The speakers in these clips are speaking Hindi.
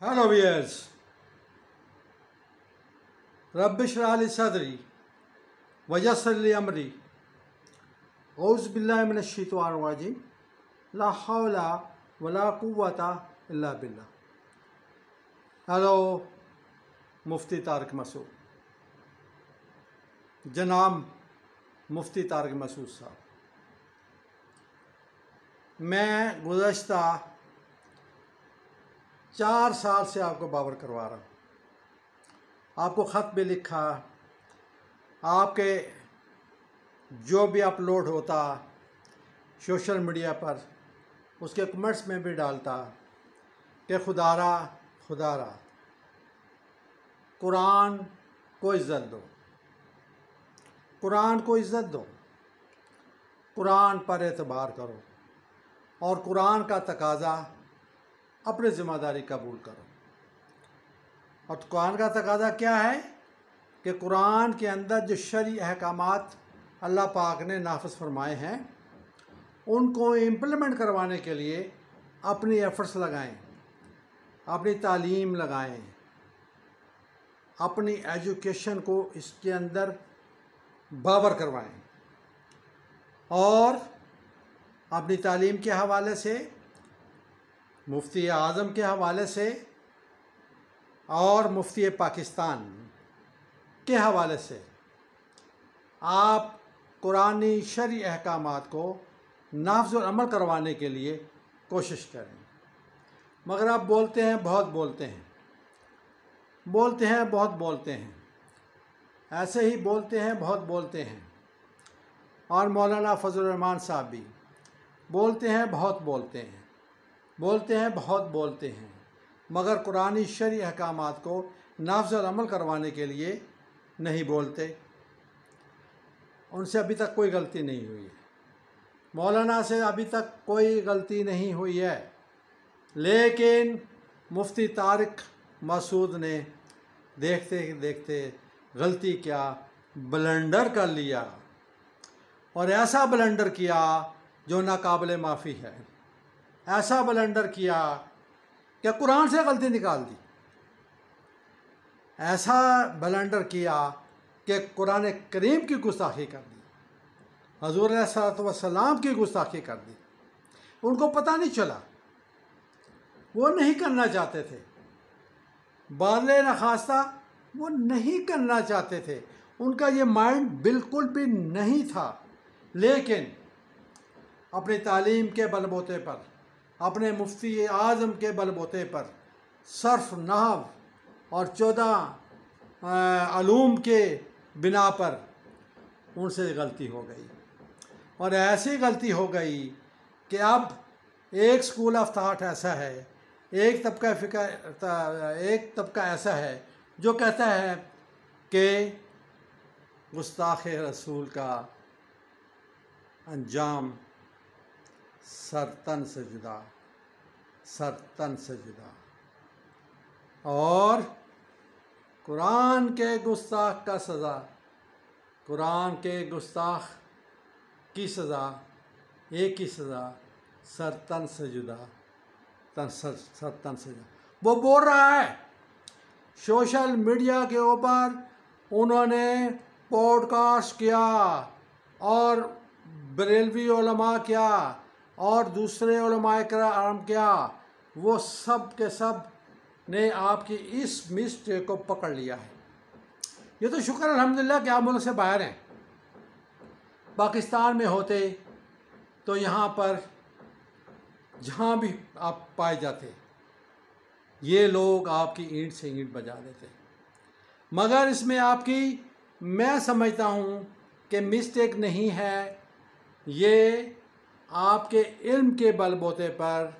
हेलो वियर्स, रब्बि इश्रह ली सदरी वयस्सिर ली अमरी औज़ु बिल्लाहि मिनश शैतानिर रजीम ला हौला वला कुव्वता इल्ला बिल्लाह। हेलो मुफ्ती तारिक मसूद, जनाब मुफ्ती तारिक मसूद साहब, मैं गुज़श्ता 4 साल से आपको बावर करवा रहा हूँ। आपको ख़त भी लिखा, आपके जो भी अपलोड होता सोशल मीडिया पर उसके कमेंट्स में भी डालता कि खुदारा कुरान को इज़्ज़त दो, कुरान को इज़्ज़त दो, कुरान पर एतबार करो और कुरान का तकाज़ा अपनी ज़िम्मेदारी कबूल करो। और कुरान का तकाज़ा क्या है कि कुरान के अंदर जो शरई अहकामात अल्लाह पाक ने नाफिज़ फरमाए हैं उनको इम्प्लीमेंट करवाने के लिए अपनी एफ़र्ट्स लगाएं, अपनी तालीम लगाएं, अपनी एजुकेशन को इसके अंदर बावर करवाएं और अपनी तालीम के हवाले से, मुफ्ती आज़म के हवाले से और मुफ्ती पाकिस्तान के हवाले से आप कुरानी शरई अहकामात को नाफ़िज़ और अमल करवाने के लिए कोशिश करें। मगर आप बोलते हैं, बहुत बोलते हैं, बहुत बोलते हैं, ऐसे ही बोलते हैं, बहुत बोलते हैं। और मौलाना फजलुर रहमान साहब भी बोलते हैं, बहुत बोलते हैं, बहुत बोलते हैं, मगर कुरानी शरई अहकामात को नाफ़िज़ और अमल करवाने के लिए नहीं बोलते। उनसे अभी तक कोई गलती नहीं हुई है, मौलाना से अभी तक कोई गलती नहीं हुई है, लेकिन मुफ्ती तारिक मसूद ने देखते देखते गलती क्या, ब्लंडर कर लिया और ऐसा ब्लंडर किया जो नाकाबिले माफ़ी है। ऐसा ब्लंडर किया कि कुरान से गलती निकाल दी, ऐसा ब्लंडर किया कि कुरान करीम की गुस्ताखी कर दी, हज़ूर अलैहिस्सलातु वस्सलाम की गुस्ताखी कर दी। उनको पता नहीं चला, वो नहीं करना चाहते थे, बादले नखास्ता वो नहीं करना चाहते थे, उनका ये माइंड बिल्कुल भी नहीं था। लेकिन अपनी तालीम के बलबूते पर, अपने मुफ्ती आज़म के बलबूते पर, सर्फ नहव और 14 अलूम के बिना पर उनसे गलती हो गई। और ऐसी गलती हो गई कि अब एक स्कूल ऑफ थाट ऐसा है, एक तबका ऐसा है जो कहता है कि गुस्ताख रसूल का अंजाम सरतन से जुदा और कुरान के गुस्ताख का सज़ा, कुरान के गुस्ताख की सज़ा, एक ही सज़ा, सरतन से जुदा। वो बोल रहा है सोशल मीडिया के ऊपर, उन्होंने पॉडकास्ट किया और बरेलवी उलमा किया और दूसरे उलमाए किराम किया, वो सब के सब ने आपकी इस मिस्टेक को पकड़ लिया है। ये तो शुक्र अल्हम्दुलिल्लाह कि आप मुल्क से बाहर हैं। पाकिस्तान में होते तो यहाँ पर जहाँ भी आप पाए जाते ये लोग आपकी ईंट से ईंट बजा देते। मगर इसमें आपकी, मैं समझता हूँ कि मिस्टेक नहीं है, ये आपके इल्म के बलबूते पर,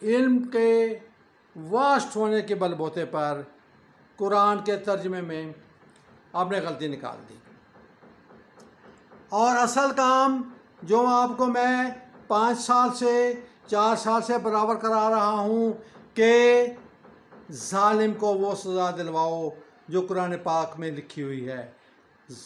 इल्म के वास्ट होने के बलबूते पर कुरान के तर्जमे में आपने गलती निकाल दी। और असल काम जो आपको मैं 5 साल से 4 साल से बराबर करा रहा हूँ कि जालिम को वो सज़ा दिलवाओ जो कुरान पाक में लिखी हुई है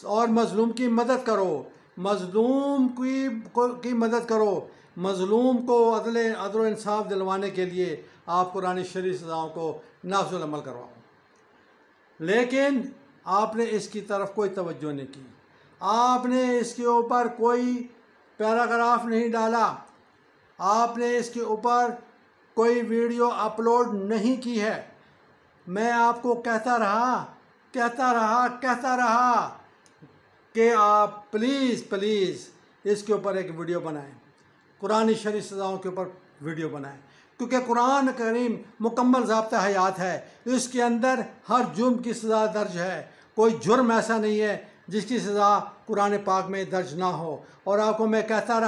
और मज़लूम की मदद करो, मज़लूम की मदद करो, मज़लूम को अदल इंसाफ दिलवाने के लिए आप कुरानी शरीफ सज़ाओं को नाफिज़ुल अमल करवाओ। लेकिन आपने इसकी तरफ कोई तवज्जो नहीं की, आपने इसके ऊपर कोई पैराग्राफ नहीं डाला, आपने इसके ऊपर कोई वीडियो अपलोड नहीं की है। मैं आपको कहता रहा कि आप प्लीज़ इसके ऊपर एक वीडियो बनाएं, कुरानी शरीफ सज़ाओं के ऊपर वीडियो बनाएं, क्योंकि कुरान करीम मुकम्मल ज़ाब्ता हयात है। इसके अंदर हर जुर्म की सज़ा दर्ज है, कोई जुर्म ऐसा नहीं है जिसकी सज़ा कुरान पाक में दर्ज ना हो। और आपको मैं कहता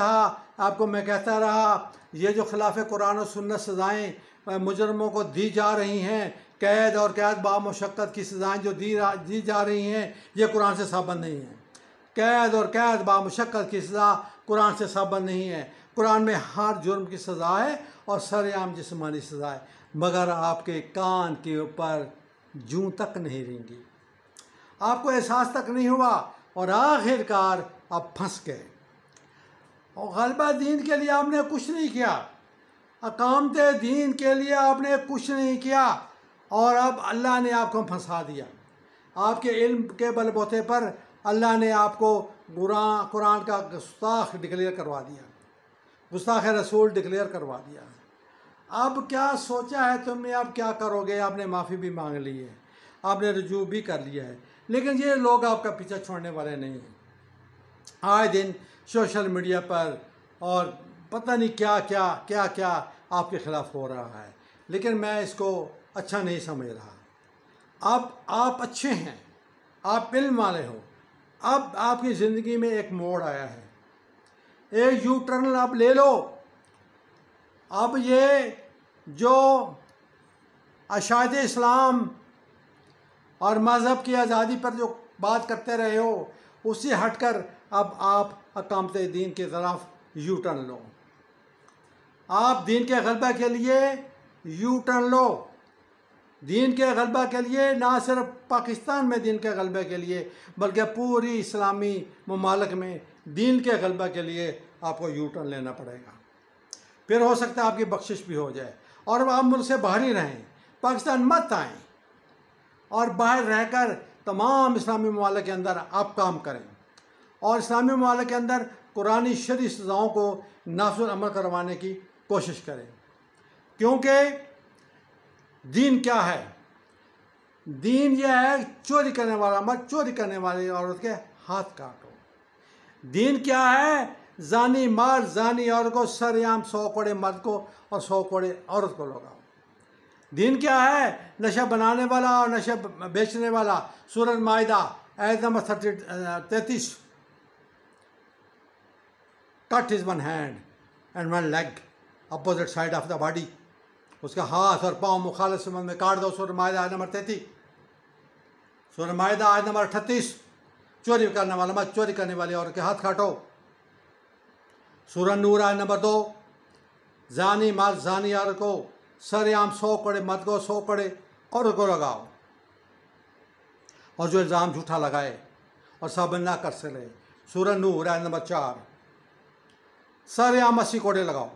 रहा ये जो खिलाफ़ कुरान और सुन्नत सज़ाएँ मुजरमों को दी जा रही हैं, कैद और कैद बामुशक्क़त की सज़ाएँ जो दी जा रही हैं, ये कुरान से साबित नहीं है। कैद और कैद बामुशक्क़त की सज़ा कुरान से साबित नहीं है। कुरान में हर जुर्म की सज़ा है और सरेआम जिस्मानी सज़ा है, मगर आपके कान के ऊपर जूं तक नहीं रेंगी, आपको एहसास तक नहीं हुआ और आखिरकार आप फंस गए। और गलबा दीन के लिए आपने कुछ नहीं किया, अकामते दीन के लिए आपने कुछ नहीं किया, और अब अल्लाह ने आपको फंसा दिया। आपके इल्म के बलबूते पर अल्लाह ने आपको कुरान का गुस्ताख डिक्लेयर करवा दिया, गुस्ताख रसूल डिक्लेयर करवा दिया। अब क्या सोचा है तुमने, अब क्या करोगे? आपने माफ़ी भी मांग ली है, आपने रुजू भी कर लिया है, लेकिन ये लोग आपका पीछा छोड़ने वाले नहीं हैं। आए दिन सोशल मीडिया पर और पता नहीं क्या क्या आपके ख़िलाफ़ हो रहा है, लेकिन मैं इसको अच्छा नहीं समझ रहा। अब आप अच्छे हैं, आप इल्म वाले हो, अब आपकी ज़िंदगी में एक मोड़ आया है, एक यू टर्न आप ले लो। अब ये जो अशायद इस्लाम और मज़हब की आज़ादी पर जो बात करते रहे हो, उससे हटकर अब आप अकामते दीन की तरफ यू टर्न लो। आप दीन के गलबा के लिए यू टर्न लो, दीन के गलबा के लिए, ना सिर्फ पाकिस्तान में दीन के गलबे के लिए बल्कि पूरी इस्लामी ममालिक में दीन के गलबा के लिए आपको यू टर्न लेना पड़ेगा। फिर हो सकता है आपकी बख्शिश भी हो जाए और आप मुल्क से बाहर ही रहें, पाकिस्तान मत आएँ और बाहर रहकर तमाम इस्लामी ममालिक के अंदर आप काम करें और इस्लामी ममालिक के अंदर कुरानी शरीफ सज़ाओं को नाफिज़ुल अमल करवाने की कोशिश करें। क्योंकि दीन क्या है? दीन यह है, चोरी करने वाला मत, चोरी करने वाली औरत के हाथ काटो। दीन क्या है? जानी मर्द जानी औरत को सरेआम 100 कोड़े मर्द को और 100 कोड़े औरत को लगाओ। दीन क्या है? नशा बनाने वाला और नशा बेचने वाला। सूरह माइदा आयत number 33, cut his one hand and one leg opposite side of the body, उसका हाथ और पाँव मुखालिफ संबंध में काट दो। सूरह माइदा आयत नंबर 33, सूरह माइदा आयत नंबर 38, चोरी करने वाला मत, चोरी करने वाली औरत के हाथ काटो। सूरह नूर आयत नंबर 2, जानी मर्द जानी औरत को सरेआम 100 कोड़े मर्द को 100 कोड़े औरत को लगाओ। और जो इल्ज़ाम झूठा लगाए और साबित ना कर सके, सूरह नूर आयत नंबर 4, सरेआम 80 कोड़े लगाओ।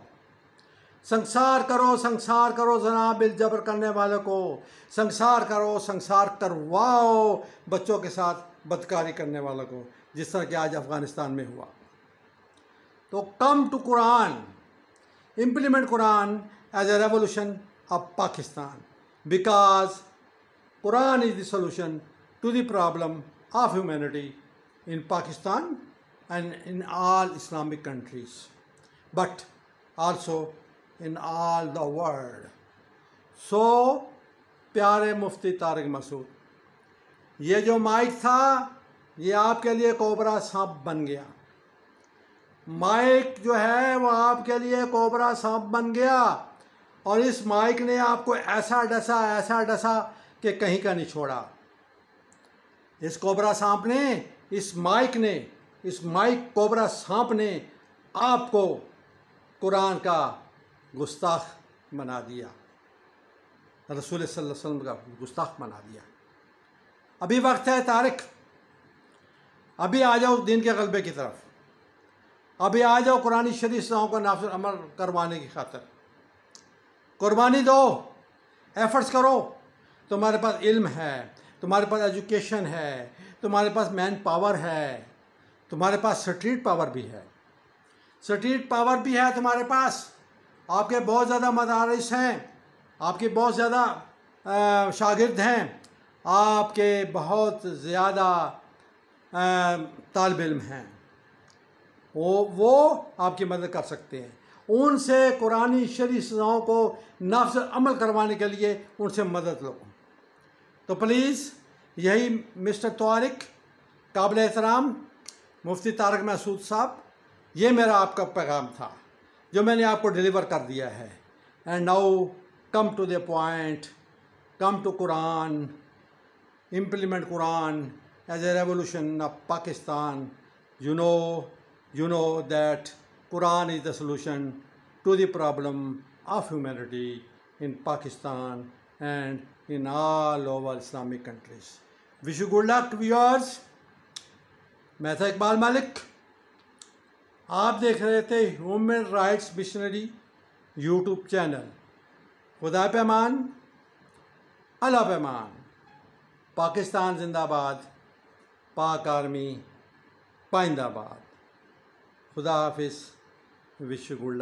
संसार करो जना बिल जबर करने वालों को, संसार करो, संसार करवाओ बच्चों के साथ बदकारी करने वालों को, जिस तरह कि आज अफ़गानिस्तान में हुआ। तो come to Quran, implement Quran as a revolution of Pakistan, because Quran is the solution to the problem of humanity in Pakistan and in all Islamic countries, but also in all the world. So प्यारे मुफ्ती तारिक मसूद, ये जो माइक था ये आपके लिए कोबरा सांप बन गया। माइक जो है वो आपके लिए कोबरा सांप बन गया और इस माइक ने आपको ऐसा डसा कि कहीं का नहीं छोड़ा। इस कोबरा सांप ने, इस माइक कोबरा सांप ने आपको कुरान का गुस्ताख बना दिया, रसूल सल्लल्लाहु अलैहि वसल्लम का गुस्ताख बना दिया। अभी वक्त है तारिक, अभी आ जाओ दीन के गलबे की तरफ, अभी आ जाओ कुरानी शरीफ सज़ाओं को नाफिज़ अमल करवाने की खातिर। कुर्बानी दो, एफर्ट्स करो। तुम्हारे पास इल्म है, तुम्हारे पास एजुकेशन है, तुम्हारे पास मैन पावर है, तुम्हारे पास स्ट्रीट पावर भी है, स्ट्रीट पावर भी है तुम्हारे पास। आपके बहुत ज़्यादा मदारिस हैं, आपके बहुत ज़्यादा शागिर्द हैं, आपके बहुत ज़्यादा तालिब इल्म हैं, वो आपकी मदद कर सकते हैं। उनसे कुरानी शरई सज़ाओं को नाफ़िज़ अमल करवाने के लिए उनसे मदद लो। तो प्लीज़ यही मिस्टर तारिक काबिल एहतराम मुफ्ती तारिक महसूद साहब, ये मेरा आपका पैगाम था जो मैंने आपको डिलीवर कर दिया है। And now come to the point, come to Quran, implement Quran as a revolution of Pakistan. You know that Quran is the solution to the problem of humanity in Pakistan and in all over Islamic countries. Wish you good luck viewers. मैं था इकबाल मालिक, आप देख रहे थे human rights missionary YouTube channel. खुदा पे अमान, अल्लाह पे अमान। पाकिस्तान जिंदाबाद, पाक आर्मी पाइंदाबाद। खुदा हाफिज़, विश यू गुड लक।